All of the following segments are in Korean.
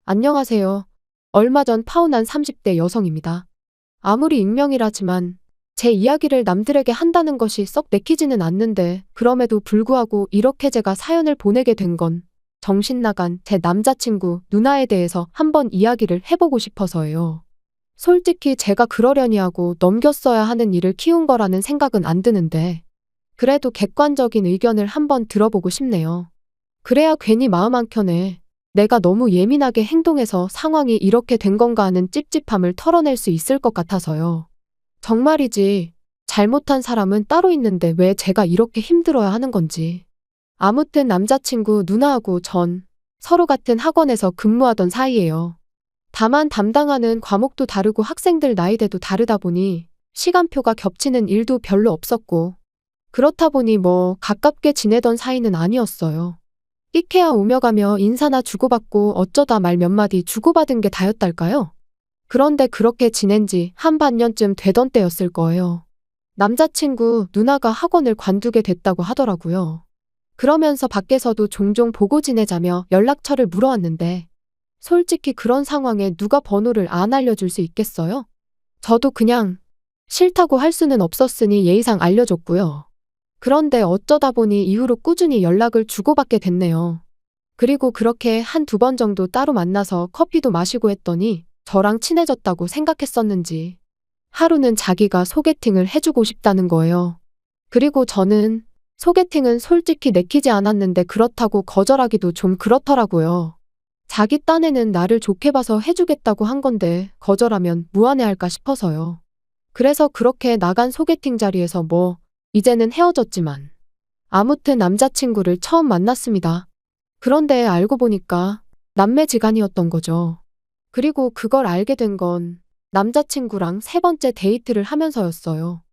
안녕하세요. 얼마 전 파혼한 30대 여성입니다. 아무리 익명이라지만 제 이야기를 남들에게 한다는 것이 썩 내키지는 않는데 그럼에도 불구하고 이렇게 제가 사연을 보내게 된 건 정신 나간 제 남자친구 누나에 대해서 한번 이야기를 해보고 싶어서예요. 솔직히 제가 그러려니 하고 넘겼어야 하는 일을 키운 거라는 생각은 안 드는데 그래도 객관적인 의견을 한번 들어보고 싶네요. 그래야 괜히 마음 한켠에 내가 너무 예민하게 행동해서 상황이 이렇게 된 건가 하는 찝찝함을 털어낼 수 있을 것 같아서요. 정말이지, 잘못한 사람은 따로 있는데 왜 제가 이렇게 힘들어야 하는 건지. 아무튼 남자친구 누나하고 전 서로 같은 학원에서 근무하던 사이예요. 다만 담당하는 과목도 다르고 학생들 나이대도 다르다 보니 시간표가 겹치는 일도 별로 없었고 그렇다 보니 가깝게 지내던 사이는 아니었어요. 끼케야 오며 가며 인사나 주고받고 어쩌다 말 몇 마디 주고받은 게 다였달까요? 그런데 그렇게 지낸 지 한 반년쯤 되던 때였을 거예요. 남자친구 누나가 학원을 관두게 됐다고 하더라고요. 그러면서 밖에서도 종종 보고 지내자며 연락처를 물어왔는데 솔직히 그런 상황에 누가 번호를 안 알려줄 수 있겠어요? 저도 그냥 싫다고 할 수는 없었으니 예의상 알려줬고요. 그런데 어쩌다 보니 이후로 꾸준히 연락을 주고받게 됐네요. 그리고 그렇게 한두 번 정도 따로 만나서 커피도 마시고 했더니 저랑 친해졌다고 생각했었는지 하루는 자기가 소개팅을 해주고 싶다는 거예요. 그리고 저는 소개팅은 솔직히 내키지 않았는데 그렇다고 거절하기도 좀 그렇더라고요. 자기 딴에는 나를 좋게 봐서 해주겠다고 한 건데 거절하면 무안해할까 싶어서요. 그래서 그렇게 나간 소개팅 자리에서 이제는 헤어졌지만 아무튼 남자친구를 처음 만났습니다. 그런데 알고 보니까 남매지간이었던 거죠. 그리고 그걸 알게 된 건 남자친구랑 세 번째 데이트를 하면서였어요.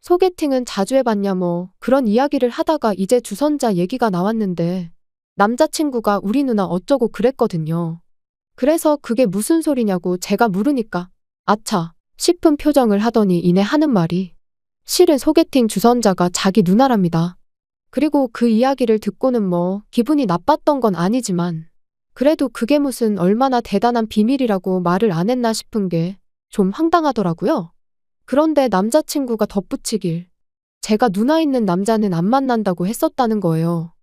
소개팅은 자주 해봤냐 그런 이야기를 하다가 이제 주선자 얘기가 나왔는데 남자친구가 우리 누나 어쩌고 그랬거든요. 그래서 그게 무슨 소리냐고 제가 물으니까 아차 싶은 표정을 하더니 이내 하는 말이 실은 소개팅 주선자가 자기 누나랍니다. 그리고 그 이야기를 듣고는 기분이 나빴던 건 아니지만 그래도 그게 무슨 얼마나 대단한 비밀이라고 말을 안 했나 싶은 게 좀 황당하더라고요. 그런데 남자친구가 덧붙이길 제가 누나 있는 남자는 안 만난다고 했었다는 거예요.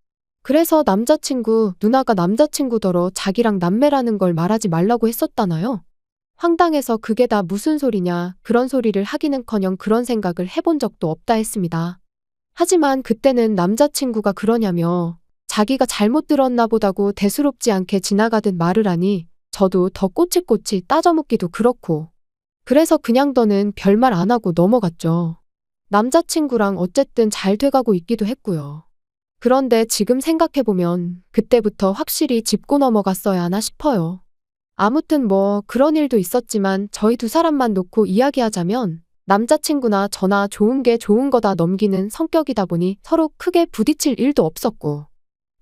그래서 남자친구 누나가 남자친구더러 자기랑 남매라는 걸 말하지 말라고 했었다나요? 황당해서 그게 다 무슨 소리냐 그런 소리를 하기는커녕 그런 생각을 해본 적도 없다 했습니다. 하지만 그때는 남자친구가 그러냐며 자기가 잘못 들었나 보다고 대수롭지 않게 지나가듯 말을 하니 저도 더 꼬치꼬치 따져묻기도 그렇고 그래서 그냥 더는 별말 안 하고 넘어갔죠. 남자친구랑 어쨌든 잘 돼가고 있기도 했고요. 그런데 지금 생각해보면 그때부터 확실히 짚고 넘어갔어야 하나 싶어요. 아무튼 그런 일도 있었지만 저희 두 사람만 놓고 이야기하자면 남자친구나 저나 좋은 게 좋은 거다 넘기는 성격이다 보니 서로 크게 부딪힐 일도 없었고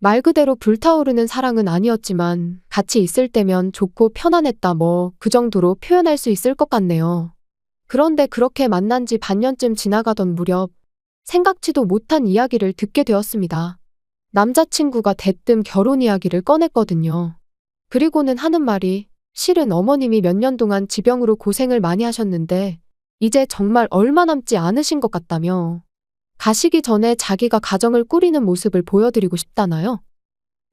말 그대로 불타오르는 사랑은 아니었지만 같이 있을 때면 좋고 편안했다 그 정도로 표현할 수 있을 것 같네요. 그런데 그렇게 만난 지 반년쯤 지나가던 무렵 생각지도 못한 이야기를 듣게 되었습니다. 남자친구가 대뜸 결혼 이야기를 꺼냈거든요. 그리고는 하는 말이 실은 어머님이 몇 년 동안 지병으로 고생을 많이 하셨는데 이제 정말 얼마 남지 않으신 것 같다며 가시기 전에 자기가 가정을 꾸리는 모습을 보여드리고 싶다나요?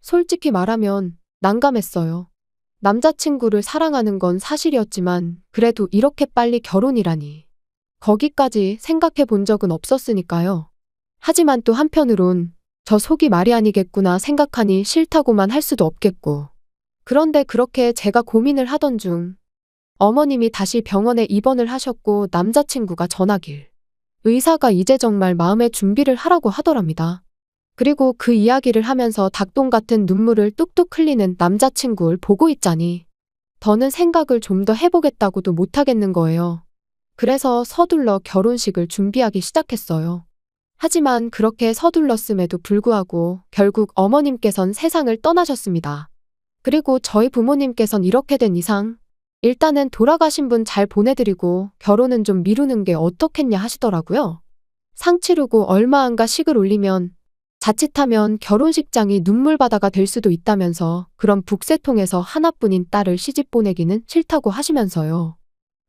솔직히 말하면 난감했어요. 남자친구를 사랑하는 건 사실이었지만 그래도 이렇게 빨리 결혼이라니. 거기까지 생각해 본 적은 없었으니까요. 하지만 또 한편으론 저 속이 말이 아니겠구나 생각하니 싫다고만 할 수도 없겠고. 그런데 그렇게 제가 고민을 하던 중 어머님이 다시 병원에 입원을 하셨고 남자친구가 전화길. 의사가 이제 정말 마음의 준비를 하라고 하더랍니다. 그리고 그 이야기를 하면서 닭똥 같은 눈물을 뚝뚝 흘리는 남자친구를 보고 있자니 더는 생각을 좀 더 해보겠다고도 못하겠는 거예요. 그래서 서둘러 결혼식을 준비하기 시작했어요. 하지만 그렇게 서둘렀음에도 불구하고 결국 어머님께선 세상을 떠나셨습니다. 그리고 저희 부모님께선 이렇게 된 이상 일단은 돌아가신 분 잘 보내드리고 결혼은 좀 미루는 게 어떻겠냐 하시더라고요. 상 치르고 얼마 안가 식을 올리면 자칫하면 결혼식장이 눈물바다가 될 수도 있다면서 그런 북새통에서 하나뿐인 딸을 시집 보내기는 싫다고 하시면서요.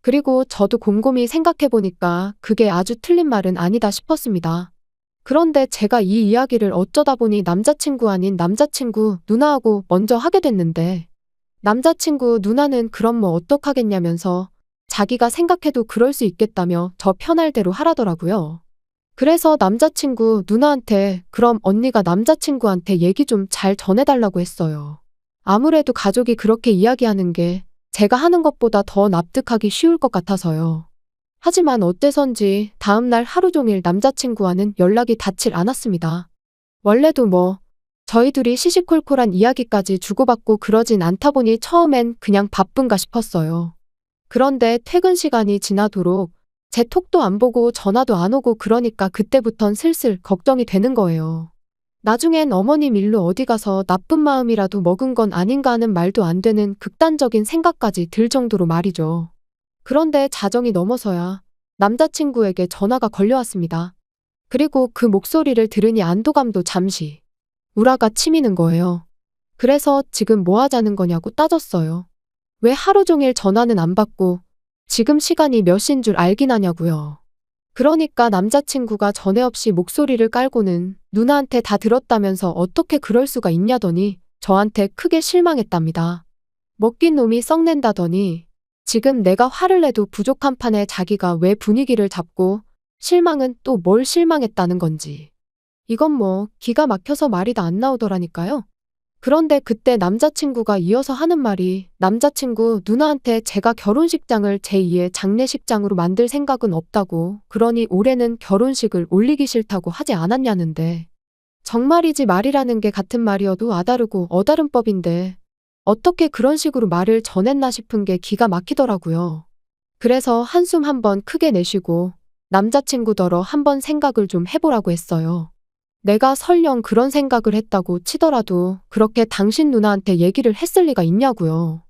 그리고 저도 곰곰이 생각해보니까 그게 아주 틀린 말은 아니다 싶었습니다. 그런데 제가 이 이야기를 어쩌다 보니 남자친구 아닌 남자친구 누나하고 먼저 하게 됐는데 남자친구 누나는 그럼 뭐 어떡하겠냐면서 자기가 생각해도 그럴 수 있겠다며 저 편할 대로 하라더라고요. 그래서 남자친구 누나한테 그럼 언니가 남자친구한테 얘기 좀 잘 전해달라고 했어요. 아무래도 가족이 그렇게 이야기하는 게 제가 하는 것보다 더 납득하기 쉬울 것 같아서요. 하지만 어째선지 다음날 하루 종일 남자친구와는 연락이 닿질 않았습니다. 원래도 뭐 저희 둘이 시시콜콜한 이야기까지 주고받고 그러진 않다 보니 처음엔 그냥 바쁜가 싶었어요. 그런데 퇴근 시간이 지나도록 제 톡도 안 보고 전화도 안 오고 그러니까 그때부턴 슬슬 걱정이 되는 거예요. 나중엔 어머님 일로 어디 가서 나쁜 마음이라도 먹은 건 아닌가 하는 말도 안 되는 극단적인 생각까지 들 정도로 말이죠. 그런데 자정이 넘어서야 남자친구에게 전화가 걸려왔습니다. 그리고 그 목소리를 들으니 안도감도 잠시 우라가 치미는 거예요. 그래서 지금 뭐 하자는 거냐고 따졌어요. 왜 하루 종일 전화는 안 받고 지금 시간이 몇 시인 줄 알긴 하냐고요. 그러니까 남자친구가 전에 없이 목소리를 깔고는 누나한테 다 들었다면서 어떻게 그럴 수가 있냐더니 저한테 크게 실망했답니다. 먹긴 놈이 썩낸다더니 지금 내가 화를 내도 부족한 판에 자기가 왜 분위기를 잡고 실망은 또 뭘 실망했다는 건지. 이건 뭐 기가 막혀서 말이 다 안 나오더라니까요. 그런데 그때 남자친구가 이어서 하는 말이 남자친구 누나한테 제가 결혼식장을 제2의 장례식장으로 만들 생각은 없다고 그러니 올해는 결혼식을 올리기 싫다고 하지 않았냐는데 정말이지 말이라는 게 같은 말이어도 아다르고 어다른 법인데 어떻게 그런 식으로 말을 전했나 싶은 게 기가 막히더라고요. 그래서 한숨 한번 크게 내쉬고 남자친구더러 한번 생각을 좀 해보라고 했어요. 내가 설령 그런 생각을 했다고 치더라도 그렇게 당신 누나한테 얘기를 했을 리가 있냐고요.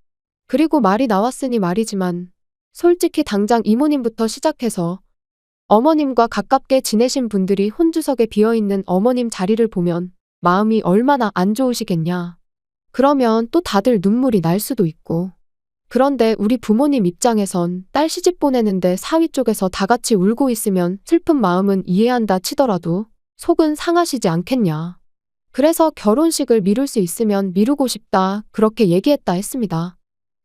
그리고 말이 나왔으니 말이지만 솔직히 당장 이모님부터 시작해서 어머님과 가깝게 지내신 분들이 혼주석에 비어있는 어머님 자리를 보면 마음이 얼마나 안 좋으시겠냐. 그러면 또 다들 눈물이 날 수도 있고. 그런데 우리 부모님 입장에선 딸 시집 보내는데 사위 쪽에서 다 같이 울고 있으면 슬픈 마음은 이해한다 치더라도 속은 상하시지 않겠냐. 그래서 결혼식을 미룰 수 있으면 미루고 싶다 그렇게 얘기했다 했습니다.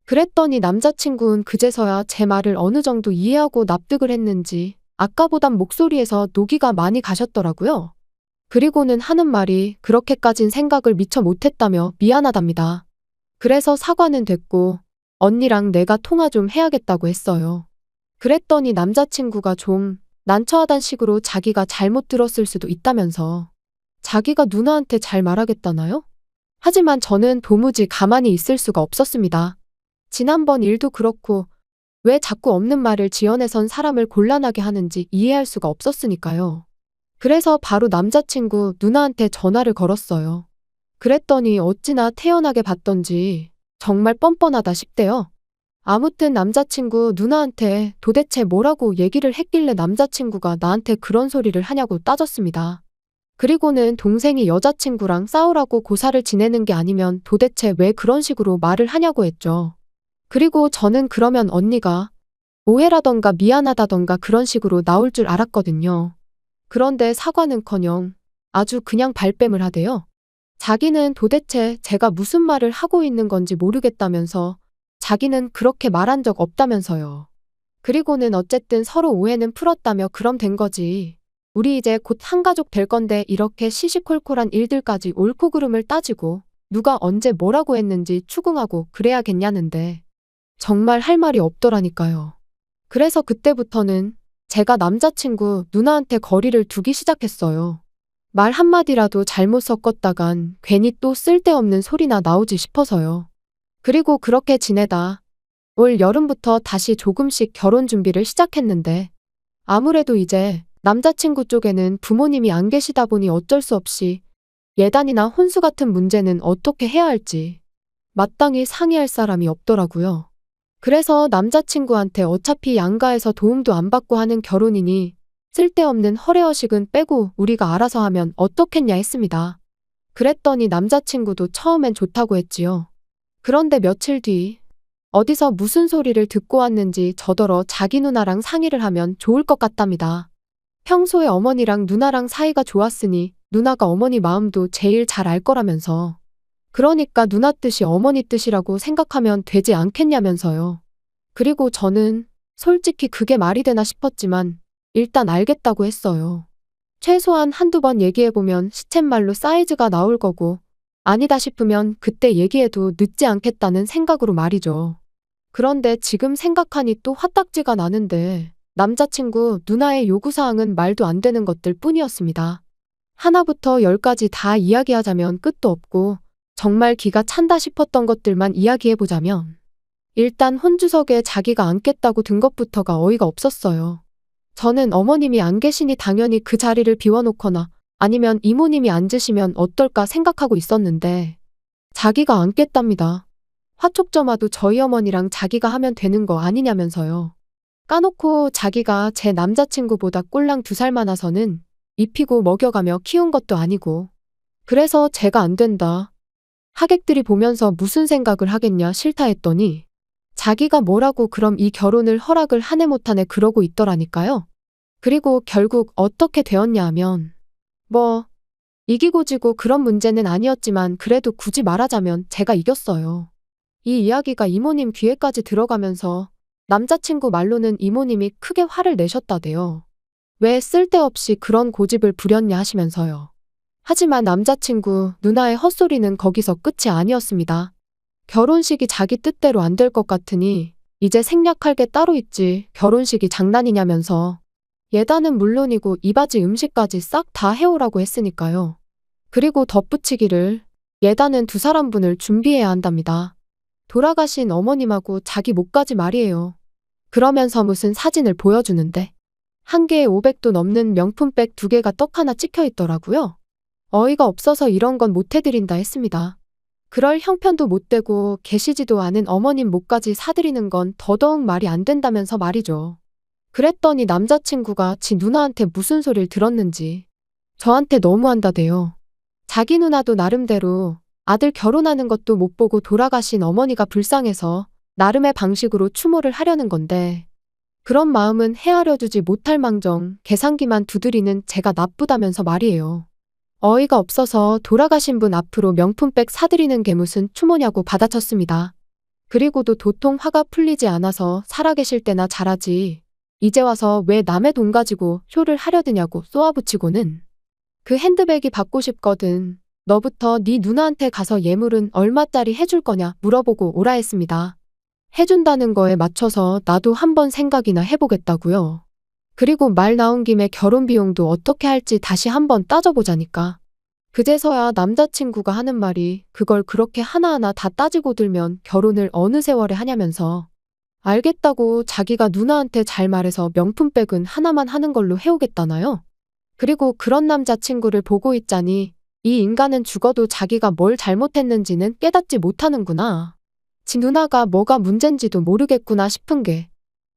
그랬더니 남자친구는 그제서야 제 말을 어느 정도 이해하고 납득을 했는지 아까보단 목소리에서 노기가 많이 가셨더라고요. 그리고는 하는 말이 그렇게까진 생각을 미처 못했다며 미안하답니다. 그래서 사과는 됐고 언니랑 내가 통화 좀 해야겠다고 했어요. 그랬더니 남자친구가 좀 난처하단 식으로 자기가 잘못 들었을 수도 있다면서 자기가 누나한테 잘 말하겠다나요? 하지만 저는 도무지 가만히 있을 수가 없었습니다. 지난번 일도 그렇고 왜 자꾸 없는 말을 지어내선 사람을 곤란하게 하는지 이해할 수가 없었으니까요. 그래서 바로 남자친구 누나한테 전화를 걸었어요. 그랬더니 어찌나 태연하게 받던지 정말 뻔뻔하다 싶대요. 아무튼 남자친구 누나한테 도대체 뭐라고 얘기를 했길래 남자친구가 나한테 그런 소리를 하냐고 따졌습니다. 그리고는 동생이 여자친구랑 싸우라고 고사를 지내는 게 아니면 도대체 왜 그런 식으로 말을 하냐고 했죠. 그리고 저는 그러면 언니가 오해라던가 미안하다던가 그런 식으로 나올 줄 알았거든요. 그런데 사과는커녕 아주 그냥 발뺌을 하대요. 자기는 도대체 제가 무슨 말을 하고 있는 건지 모르겠다면서 자기는 그렇게 말한 적 없다면서요. 그리고는 어쨌든 서로 오해는 풀었다며 그럼 된 거지. 우리 이제 곧 한가족 될 건데 이렇게 시시콜콜한 일들까지 옳고 그름을 따지고 누가 언제 뭐라고 했는지 추궁하고 그래야겠냐는데 정말 할 말이 없더라니까요. 그래서 그때부터는 제가 남자친구 누나한테 거리를 두기 시작했어요. 말 한마디라도 잘못 섞었다간 괜히 또 쓸데없는 소리나 나오지 싶어서요. 그리고 그렇게 지내다 올 여름부터 다시 조금씩 결혼 준비를 시작했는데 아무래도 이제 남자친구 쪽에는 부모님이 안 계시다 보니 어쩔 수 없이 예단이나 혼수 같은 문제는 어떻게 해야 할지 마땅히 상의할 사람이 없더라고요. 그래서 남자친구한테 어차피 양가에서 도움도 안 받고 하는 결혼이니 쓸데없는 허례허식은 빼고 우리가 알아서 하면 어떻겠냐 했습니다. 그랬더니 남자친구도 처음엔 좋다고 했지요. 그런데 며칠 뒤 어디서 무슨 소리를 듣고 왔는지 저더러 자기 누나랑 상의를 하면 좋을 것 같답니다. 평소에 어머니랑 누나랑 사이가 좋았으니 누나가 어머니 마음도 제일 잘 알 거라면서. 그러니까 누나 뜻이 어머니 뜻이라고 생각하면 되지 않겠냐면서요. 그리고 저는 솔직히 그게 말이 되나 싶었지만 일단 알겠다고 했어요. 최소한 한두 번 얘기해보면 시쳇말로 사이즈가 나올 거고 아니다 싶으면 그때 얘기해도 늦지 않겠다는 생각으로 말이죠. 그런데 지금 생각하니 또 화딱지가 나는데 남자친구 누나의 요구사항은 말도 안 되는 것들 뿐이었습니다. 하나부터 열까지 다 이야기하자면 끝도 없고 정말 기가 찬다 싶었던 것들만 이야기해보자면 일단 혼주석에 자기가 앉겠다고 든 것부터가 어이가 없었어요. 저는 어머님이 안 계시니 당연히 그 자리를 비워놓거나 아니면 이모님이 앉으시면 어떨까 생각하고 있었는데 자기가 앉겠답니다. 화촉점화도 저희 어머니랑 자기가 하면 되는 거 아니냐면서요. 까놓고 자기가 제 남자친구보다 꼴랑 2살 많아서는 입히고 먹여가며 키운 것도 아니고 그래서 제가 안 된다. 하객들이 보면서 무슨 생각을 하겠냐 싫다 했더니 자기가 뭐라고 그럼 이 결혼을 허락을 하네 못하네 그러고 있더라니까요. 그리고 결국 어떻게 되었냐 하면 뭐 이기고 지고 그런 문제는 아니었지만 그래도 굳이 말하자면 제가 이겼어요. 이 이야기가 이모님 귀에까지 들어가면서 남자친구 말로는 이모님이 크게 화를 내셨다대요. 왜 쓸데없이 그런 고집을 부렸냐 하시면서요. 하지만 남자친구 누나의 헛소리는 거기서 끝이 아니었습니다. 결혼식이 자기 뜻대로 안 될 것 같으니 이제 생략할 게 따로 있지 결혼식이 장난이냐면서 예단은 물론이고 이바지 음식까지 싹 다 해오라고 했으니까요. 그리고 덧붙이기를 예단은 2사람분을 준비해야 한답니다. 돌아가신 어머님하고 자기 목까지 말이에요. 그러면서 무슨 사진을 보여주는데 한 개에 500도 넘는 명품백 2개가 떡 하나 찍혀 있더라고요. 어이가 없어서 이런 건 못 해드린다 했습니다. 그럴 형편도 못 되고 계시지도 않은 어머님 목까지 사드리는 건 더더욱 말이 안 된다면서 말이죠. 그랬더니 남자친구가 지 누나한테 무슨 소리를 들었는지 저한테 너무한다대요. 자기 누나도 나름대로 아들 결혼하는 것도 못 보고 돌아가신 어머니가 불쌍해서 나름의 방식으로 추모를 하려는 건데 그런 마음은 헤아려 주지 못할 망정 계산기만 두드리는 제가 나쁘다면서 말이에요. 어이가 없어서 돌아가신 분 앞으로 명품백 사드리는 게 무슨 추모냐고 받아쳤습니다. 그리고도 도통 화가 풀리지 않아서 살아계실 때나 잘하지. 이제 와서 왜 남의 돈 가지고 쇼를 하려 드냐고 쏘아붙이고는 그 핸드백이 받고 싶거든. 너부터 네 누나한테 가서 예물은 얼마짜리 해줄 거냐 물어보고 오라 했습니다. 해준다는 거에 맞춰서 나도 한번 생각이나 해보겠다고요. 그리고 말 나온 김에 결혼 비용도 어떻게 할지 다시 한번 따져보자니까. 그제서야 남자친구가 하는 말이 그걸 그렇게 하나하나 다 따지고 들면 결혼을 어느 세월에 하냐면서 알겠다고 자기가 누나한테 잘 말해서 명품백은 하나만 하는 걸로 해오겠다나요? 그리고 그런 남자친구를 보고 있자니 이 인간은 죽어도 자기가 뭘 잘못했는지는 깨닫지 못하는구나. 지 누나가 뭐가 문젠지도 모르겠구나 싶은 게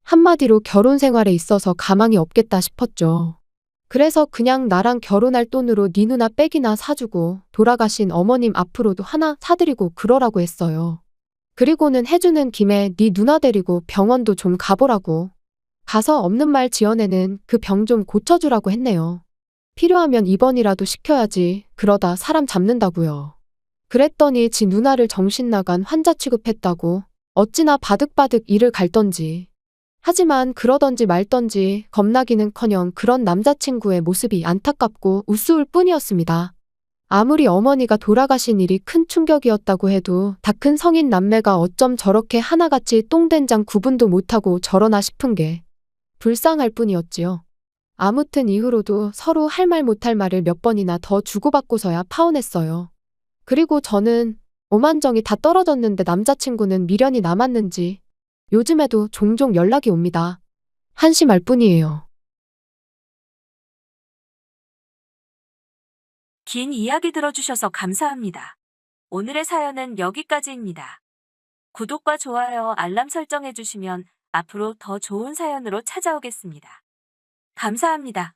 한마디로 결혼 생활에 있어서 가망이 없겠다 싶었죠. 그래서 그냥 나랑 결혼할 돈으로 네 누나 백이나 사주고 돌아가신 어머님 앞으로도 하나 사드리고 그러라고 했어요. 그리고는 해주는 김에 네 누나 데리고 병원도 좀 가보라고. 가서 없는 말 지어내는 그 병 좀 고쳐주라고 했네요. 필요하면 입원이라도 시켜야지. 그러다 사람 잡는다고요. 그랬더니 지 누나를 정신 나간 환자 취급했다고 어찌나 바득바득 이를 갈던지. 하지만 그러던지 말던지 겁나기는커녕 그런 남자친구의 모습이 안타깝고 우스울 뿐이었습니다. 아무리 어머니가 돌아가신 일이 큰 충격이었다고 해도 다 큰 성인 남매가 어쩜 저렇게 하나같이 똥된장 구분도 못하고 저러나 싶은 게 불쌍할 뿐이었지요. 아무튼 이후로도 서로 할 말 못할 말을 몇 번이나 더 주고받고서야 파혼했어요. 그리고 저는 오만정이 다 떨어졌는데 남자친구는 미련이 남았는지 요즘에도 종종 연락이 옵니다. 한심할 뿐이에요. 긴 이야기 들어주셔서 감사합니다. 오늘의 사연은 여기까지입니다. 구독과 좋아요, 알람 설정해주시면 앞으로 더 좋은 사연으로 찾아오겠습니다. 감사합니다.